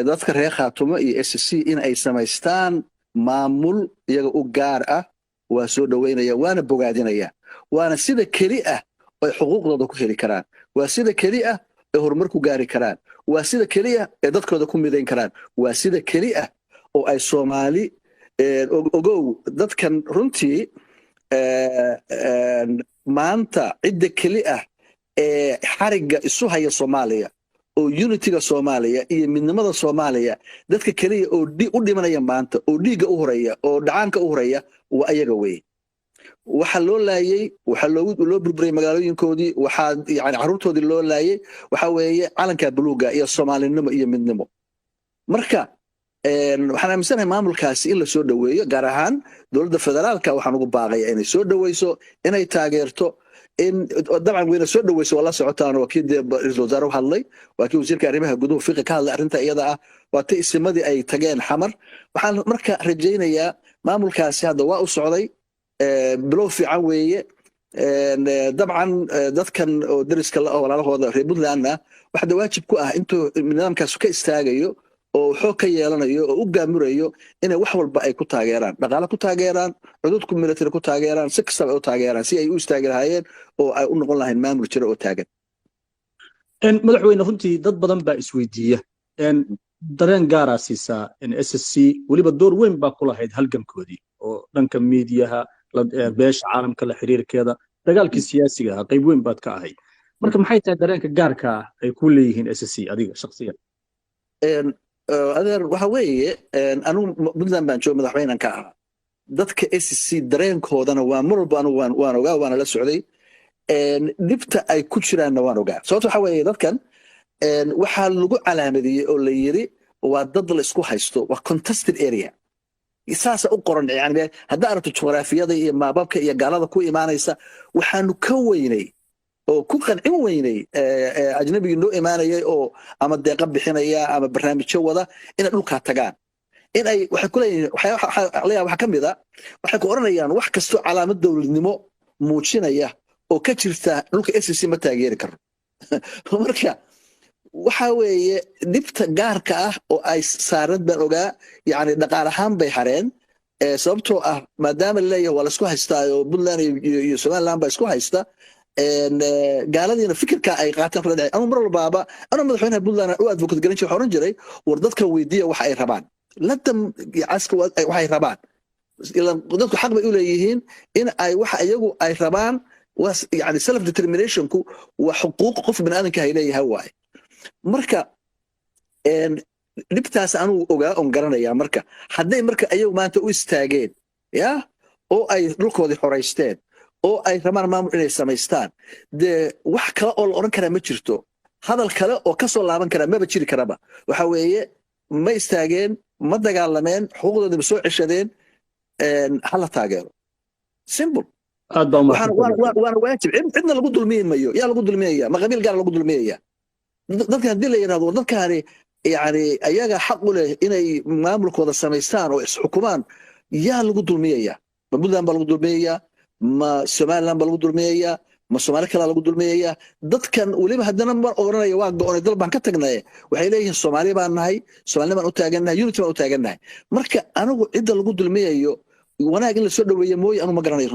dadka reer Khaatumo iyo SSC in ay samaystaan maamul iyaga u gaar ah waa soo dhaweynaya waana bogaadinaya waana sida keli ah ay xuquuqdooda ku heli karaan waa sida keli ah ay horumar ku gaari karaan waa sida keli ah ay dadkooda ku midayn karaan waa sida keli ah oo ay Soomaali ogow dadkan runtii maanta cidda keli ah ee xariga isu haya Soomaaliya oo unity-ga Soomaaliya iyo midnimada Soomaaliya dadka kaliya oo u dhimanaya maanta oo dhiiga u horeeya oo dhacaanka u horeeya waa ayaga weey waxa loo laayay waxa loo burburay magaalooyinkoodii waxa yani caruurtoodii loo laayay waxa weeye calanka buluuga iyo Soomaalinimo iyo midnimo marka waxaan aaminsanahay maamulkaasi in la soo dhaweeyo gaar ahaan dowladda federaalka waxaan ugu baaqayaa inay soo dhaweyso inay taageerto in dabcan wayna soo dhaweyso wala socotaan wakiid ra'iisul wasaare hadlay wakiid wasiirka arrimaha gudaha fiqi ka hadlay arrinta iyada ah waata ismadii ay tageen xamar waxaan marka rajaynayaa maamulkaasi hadda waa u socday bilow fiican weeye dabcan dadkan oo dariska la walaalahooda reer Puntlandna waxa waajib ku ah intuu nidaamkaas ka istaagayo oo xoog ka yeelanayo oo u gaamurayo inay wax walba ay ku taageeraan dhaqaale ku taageeraan cududku military ku taageeraan si kasta oo taageeraan si ay u istaagi lahaayeen oo ay u noqon lahayn maamul jira oo taagan madaxweyne runtii dad badan baa isweydiiya dareen gaar ah siisa SSC waliba door weyn baa ku lahayd halgankoodii oo dhanka miidiyaha beesha caalamka la xiriirkeeda dagaalkii siyaasiga ah qayb weyn baad ka ahay marka maxay tahay dareenka gaarka ah ay ku leeyihiin SSC adiga shakhsiyan adeer waxa weeye anu Puntland baan joogo madaxweynan ka ahaa dadka SSC dareenkoodana waa mar walba anu waan ogaa waana la socday dhibta ay ku jiraanna waan ogaa sababtoo waxa weeye dadkan waxaa lagu calaamadiyey oo la yiri waa dad la isku haysto waa contested area isaasa u qoran yani hadda aragto juqraafiyada iyo maababka iyo gaalada ku imaanaysa waxaanu ka weynay oo ku qancin weynay ajnabiga noo imaanayay oo ama deeqa bixinaya ama barnaamijyo wada inay dhulka tagaan in ay waxa ku leeyahay waxa kamid ah waxa ku oranayaan wax kasto calaamad dawladnimo muujinaya oo ka jirta dhulka SSC ma taageeri karo marka waxa weeye dibta gaarka ah oo ay saaran baan ogaa yani dhaqaale ahaan bay hareen sababtoo ah maadaama leeyahay waa la isku haystaa oo Puntland iyo Somaliland ba isku haysta gaaladiina fikirka ay qaataan kala dhacay anu mar walbaaba anu madaxweynaha Puntland oo advocate garan jiray oran jiray war dadka weydiiya waxa ay rabaan ladam aska waxay rabaan ila dadku xaq bay u leeyihiin in ay waxa iyagu ay rabaan was yani self determination ku wa xuquuq qof bini'aadanka ay leeyahay waay marka dhibtaas anu ogaa on garanaya marka hadday marka ayagu maanta u istaageen ya oo ay dhulkoodii xoreysteen oo ay rabaan maamul inay samaystaan de wax kale oo la oran kara ma jirto hadal kale oo ka soo laaban kara ma jiri karaba waxa weeye ma istaageen ma dagaalameen xuquuqdooda soo ceshadeen hala taageero simple waana waajib cidna lagu dulmiyo yaa lagu dulmiyaya ma qabiil gaar lagu dulmiyaya dadkan hadii la yiraahdo dadkaani yani ayaga xaq u leh inay maamulkooda samaystaan oo isxukumaan yaa lagu dulmiyaya ma Puntland baa lagu dulmiyaya ma Somaliland baa lagu dulmiyaya ma Soomaali kale lagu dulmiyaya dadkan waliba hadana mar oranaya waa go'oonay dal baan ka tagnay waxay leeyihiin Soomaali baan nahay Soomaaliland baan u taaganahay unity baan u taaganahay marka anigu cidda lagu dulmiyayo wanaag in la soo dhaweeyo mooy anu ma garanayo